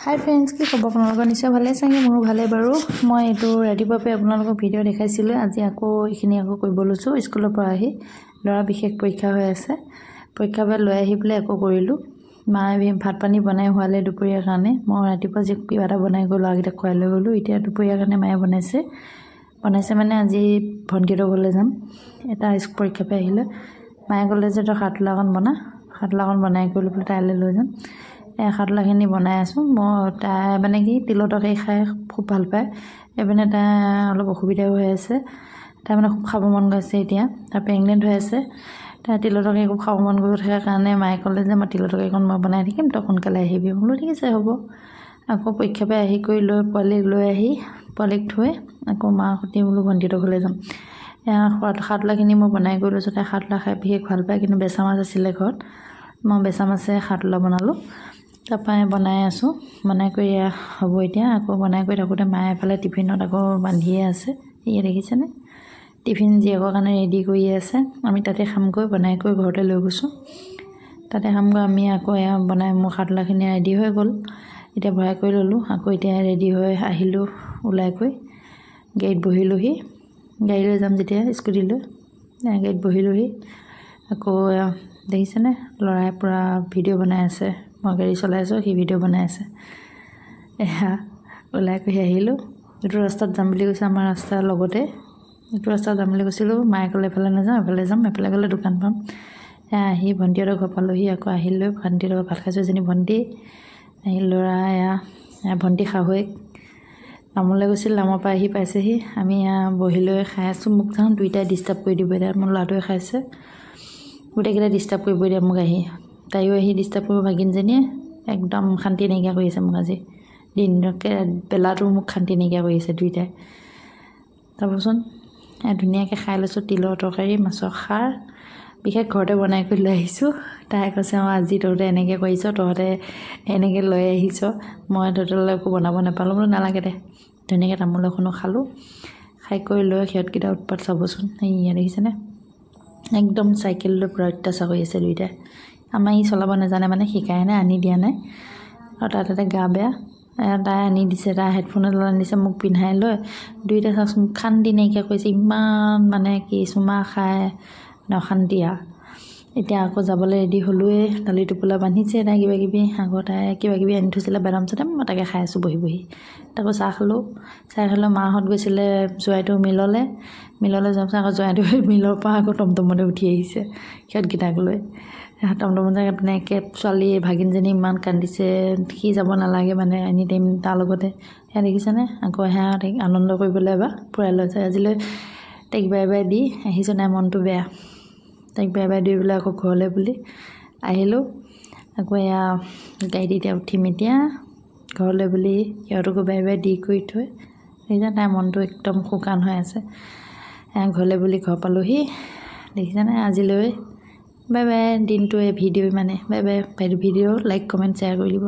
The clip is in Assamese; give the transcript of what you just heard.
हाय फ्रेंड्स की खबर আপোনালোকৰ নিশ্চয় ভালে চাগে মোৰ ভালে বাৰু মই এটো ৰাতিপুৱাতে আপোনালোকক ভিডিও দেখাইছিলো আজি আকৌ ইখিনি আকৌ কৰিব লৈছো স্কুলৰ পৰা আহি লৰা বিশেষ পৰীক্ষা হৈ আছে পৰীক্ষা বা লৈ আহি বলে আকৌ কৰিলো মায়ে ভাত পানী বনাই হোৱালে দুপৰীয়াৰ কাৰণে মই ৰাতিপুৱা যে কিবা এটা বনাই গলো আগতে খুৱাই লৈ গলো এতিয়া দুপৰীয়াৰ কাৰণে মায়ে বনাইছে মানে আজি ভন্টিৰ ঘৰলৈ যাম এটা পৰীক্ষা পে আহিলে মায়ে ক'লে যে তো খাটলাখন বনাই কৰি লৈ তাইলে লৈ যাম খাটলাখিনি বনাই আছো মই তাই মানে কি তিলতকে খাই খুব ভাল পায় এবেনে তা অলপ অসুবিধা হৈ আছে তাই মানে খুব খাব মন গৈছে এতিয়া তা প্ৰেগনেন্ট হৈ আছে তা তিলতকে খুব খাব মন গৈ থকা কাৰণে মায়ে ক'লে যে মই তিলতকে কোন মই বনাই থাকিম তখন সোনকালে আহিবি বোলো ঠিক আছে হ'ব আকৌ পৰীক্ষা পে আহি কৰি লৈ পলিক লৈ আহি পলিক থৈ আকৌ মা হতি বোলো ভন্টিৰ ঘৰলৈ যাম খাটলাখিনি মই বনাই কৰি লৈছো তাই খাটলা খাই বিশেষ ভাল পায় কিন্তু বেচা মাছ আছিল ঘৰত মই বেচা মাছে খাটলা বনালো তাপাই বনাই আছো বনাই কৰি হ'ব এতিয়া আকৌ বনাই কৰি থাকোতে মায়ে এফালে টিফিনত আকৌ বান্ধিয়ে আছে এই দেখিছেনে টিফিন জিয়াকৰ কাৰণে ৰেডি কৰি আছে আমি তাতে খামকৈ বনাই কৰি ঘৰতে লৈ গৈছো তাতে খামগৈ আমি আকৌ বনাই মোৰ খাটলাখিনি ৰেডি হৈ গল এতিয়া ভৰাই কৰি ললো আকৌ এতিয়া ৰেডি হৈ আহিলো উলাই কৰি গেট বহিলোহি গাড়ী লৈ যাম যেতিয়া স্কুটি লৈ গেট বহিলোহি আকৌ দেখিছেনে লৰাই পুৰা ভিডিও বনাই আছে মই গাড়ী চলাই আছো হি ভিডিও বনাই আছে ওলাই কৰি আহিলো এটো ৰাস্তাত যাম বুলি কৈছে আমাৰ ৰাস্তাৰ লগতে এটো ৰাস্তাত যাম বুলি কৈছিলো মায়ে ক'লে এফালে নাযাওঁ এফালে যাম এফালে গ'লে দোকান পাম আহি ভন্টিৰ ঘৰ পালোহি আকৌ আহিলৈ ভন্টিৰ ভাত খাইছো যেনি ভন্টি আহি লৰা ভন্টি খাহৈ নামলৈ গৈছিল নামৰ পৰা আহি পাইছেহি আমি বহিলৈ খাই আছো মোক যাওঁ দুইটা ডিস্টাৰ্ব কৰি দিব এতিয়া মোৰ লাডুৱে খাইছে গোটেইকেইটা ডিস্টাৰ্ব কৰিব দিয়া মোক আহি তাইও আহি ডিস্টাৰ্ব কৰিব ভাগিনজনীয়ে একদম শান্তি নাইকিয়া কৰি আছে মোক আজি দিনকে বেলাটো মোক শান্তি নাইকিয়া কৰি আছে দুইটাই তাৰপছন ধুনীয়াকৈ খাই লৈছো তিলৰ তৰকাৰী মাছৰ খাৰ বিশেষ ঘৰতে বনাই কৰি লৈ আহিছো তাই কৈছে আজি তহঁতে এনেকৈ কৰিছ তহঁতে এনেকৈ লৈ আহিছ মই তহঁতলৈ একো বনাব নাপালো বোলো নালাগে দে ধুনীয়াকৈ তামোল এখনো খালো খাই কৰি লৈ সিহঁতকেইটা উৎপাত চাবচোন এই দেখিছেনে একদম সাইকেল লৈ পুৰা অত্যাচাৰ কৰি আছে দুইটাই আমাৰ ই চলাব নাজানে মানে শিকাই নাই আনি দিয়া নাই আৰু তাতে গা বেয়া তাই আনি দিছে তাই হেডফোন এডাল আনি দিছে মোক পিন্ধাই লৈ দুইটা চাচোন শান্তি নাইকিয়া কৰিছে ইমান মানে কি চুমা খাই অশান্তিয়া এতিয়া আকৌ যাবলৈ ৰেডি হলোৱে দালি টোপোলা বান্ধিছে তাই কিবা কিবি আকৌ তাই কিবা কিবি আনি থৈছিলে বাদাম চাদাম মই তাকে খাই আছো বহি তাকো চাহ খালো মাহঁত গৈছিলে জয়টো মিললে যোৱাৰ পিছত আকৌ জয়টো মিলৰ পৰা আকৌ টমটমতে উঠি আহিছে সিহঁতকেইটাক লৈ টমটমতে তেনেকৈ ছোৱালী ভাগিনজনী ইমান কান্দিছে সি যাব নালাগে মানে এনি টাইম তাৰ লগতে দেখিছেনে আকৌ তাইক আনন্দ কৰিবলৈ এবাৰ ফুৰাই লৈ যায় আজিলৈ তাইক বাই বাই দি আহিছো নাই মনটো বেয়া তাইক বাই বাই দি পেলাই আকৌ ঘৰলৈ বুলি আহিলো আকৌ গাড়ীত এতিয়া উঠিম এতিয়া ঘৰলৈ বুলি সিহঁতকো বাই বাই দি কৰি থৈ দেখিছে তাইৰ মনটো একদম শুকান হৈ আছে ঘৰলৈ বুলি ঘৰ পালোহি দেখিছেনে আজিলৈ বাই বাই দিনটো ভিডিঅ' মানে bye bye video' like comment share কৰি দিব